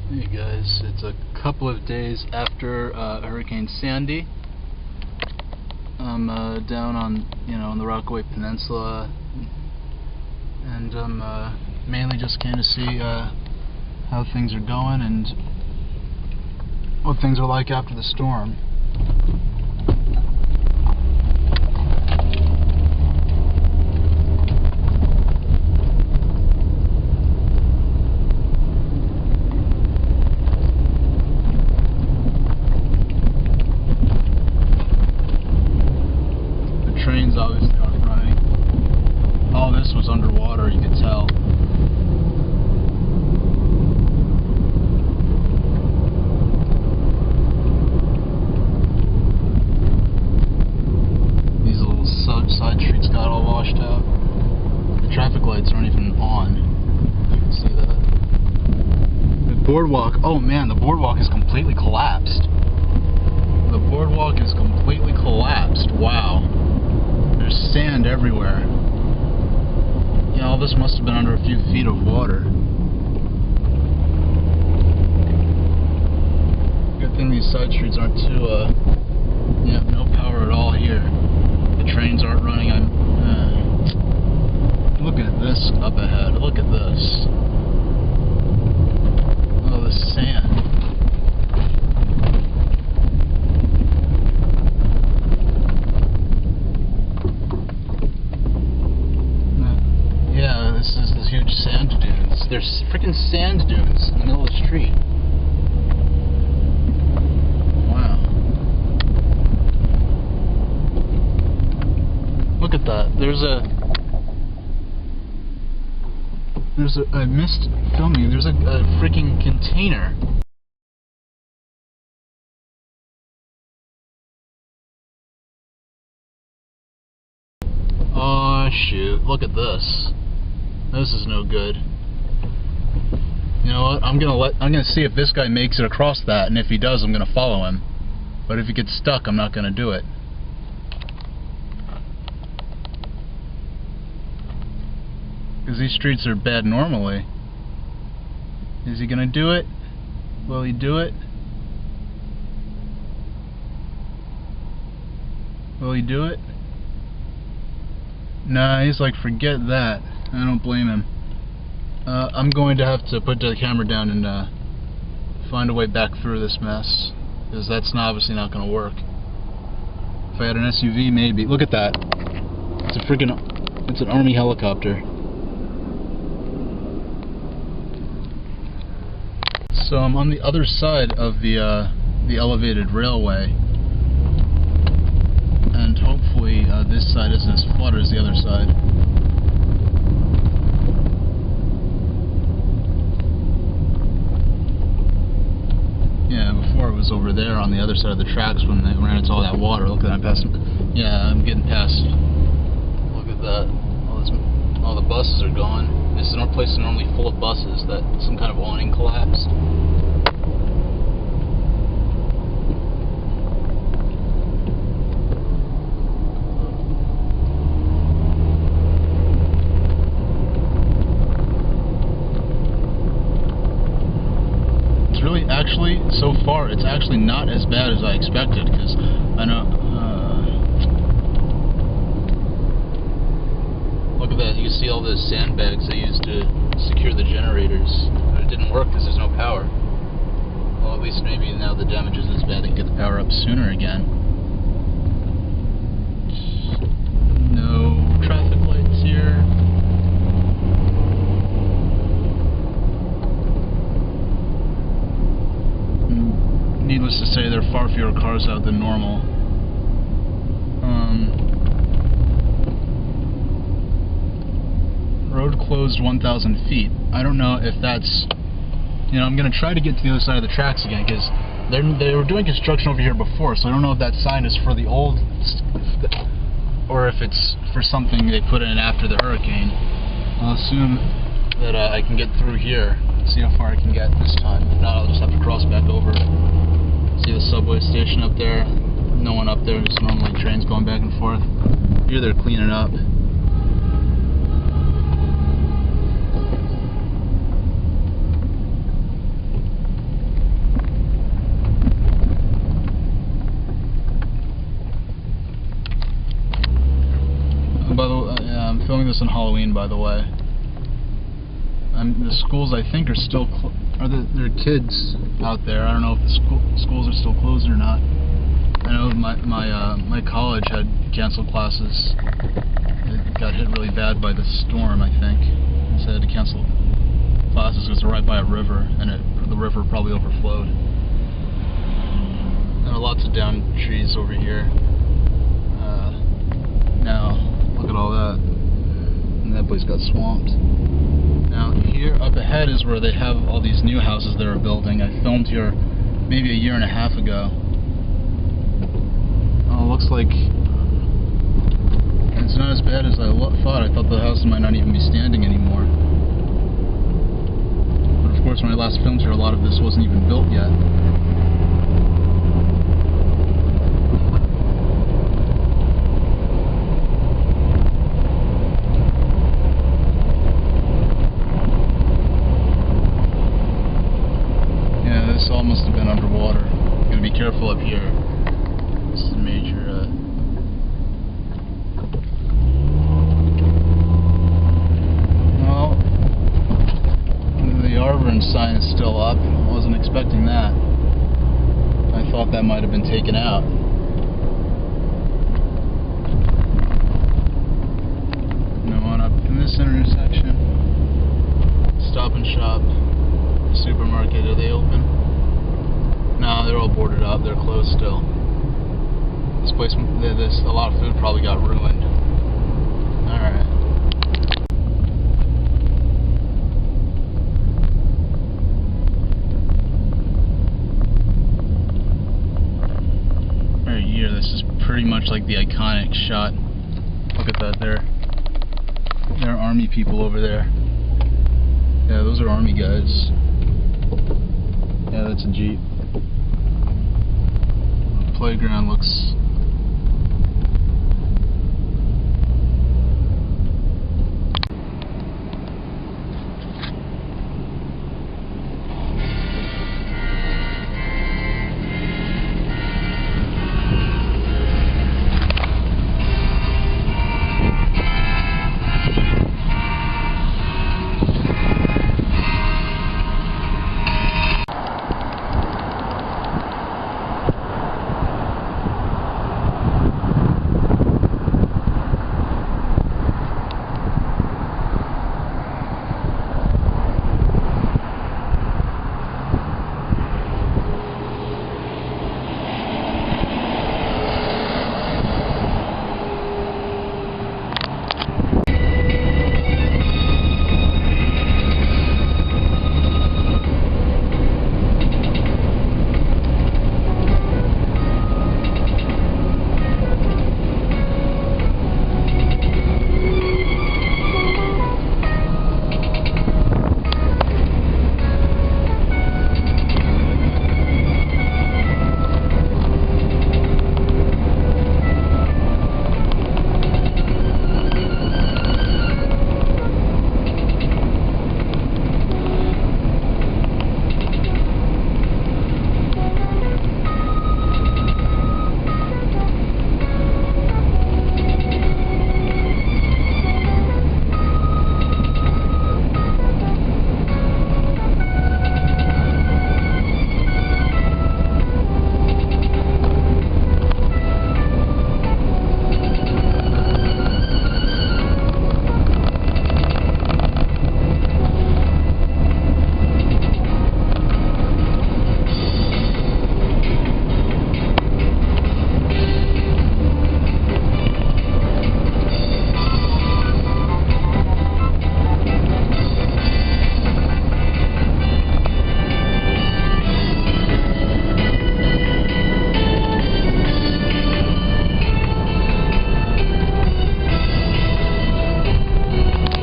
Hey guys, it's a couple of days after Hurricane Sandy. I'm down on the Rockaway Peninsula, and I'm mainly just came to see how things are going and what things are like after the storm. Trains obviously aren't running. All this was underwater, you could tell. These little side streets got all washed out. The traffic lights aren't even on. You can see that. The boardwalk, oh man, the boardwalk is completely collapsed. The boardwalk is completely collapsed. Wow. There's sand everywhere. You know, all this must have been under a few feet of water. Good thing these side streets aren't too, yeah, no power at all here. The trains aren't running. Look at this up ahead. Look at this. Oh, the sand. This huge sand dunes. There's freaking sand dunes in the middle of the street. Wow. Look at that. I missed filming. There's a freaking container. Oh shoot, look at this. This is no good. You know what? I'm gonna see if this guy makes it across that, and if he does, I'm gonna follow him. But if he gets stuck, I'm not gonna do it. Because these streets are bad normally. Is he gonna do it? Will he do it? Will he do it? Nah, he's like, forget that. I don't blame him. I'm going to have to put the camera down and find a way back through this mess, because that's obviously not going to work. If I had an SUV, maybe. Look at that. It's an army helicopter. So I'm on the other side of the elevated railway, and hopefully this side isn't as flooded as the other side. Yeah, before it was over there on the other side of the tracks when they ran into all that water. Look at that, I'm passing. Yeah, I'm getting past. Look at that. All the buses are gone. This is a place normally full of buses. That some kind of awning collapsed. Actually, so far, it's actually not as bad as I expected, because I know, look at that, you can see all the sandbags they used to secure the generators. But it didn't work because there's no power. Well, at least maybe now the damage isn't as bad, they can get the power up sooner again. No traffic lights here. Needless to say, there are far fewer cars out than normal. Road closed 1,000 feet. I don't know if that's... You know, I'm going to try to get to the other side of the tracks again, because they were doing construction over here before, so I don't know if that sign is for the old... or if it's for something they put in after the hurricane. I'll assume that I can get through here, see how far I can get this time. If not, I'll just have to cross back over. See the subway station up there? No one up there, just normally trains going back and forth. Here they're cleaning up. Christmas and Halloween, by the way. The schools, I think, are still there are kids out there. I don't know if the schools are still closed or not. I know my college had canceled classes. It got hit really bad by the storm, I think. So they had to cancel classes because they're right by a river, and the river probably overflowed. There are lots of downed trees over here. Now, look at all that. And that place got swamped. Now, here up ahead is where they have all these new houses they're building. I filmed here maybe a year and a half ago. Oh, it looks like it's not as bad as I thought. I thought the houses might not even be standing anymore. But of course, when I last filmed here, a lot of this wasn't even built yet. This all must have been underwater. I'm gonna be careful up here. This is a major. Well, the Arverne sign is still up. I wasn't expecting that. I thought that might have been taken out. No one up in this intersection. Stop and Shop. Supermarket, are they open? No, they're all boarded up. They're closed still. This place, a lot of food probably got ruined. Alright. Right here, this is pretty much like the iconic shot. Look at that there. There are army people over there. Yeah, those are army guys. Yeah, that's a Jeep. The playground looks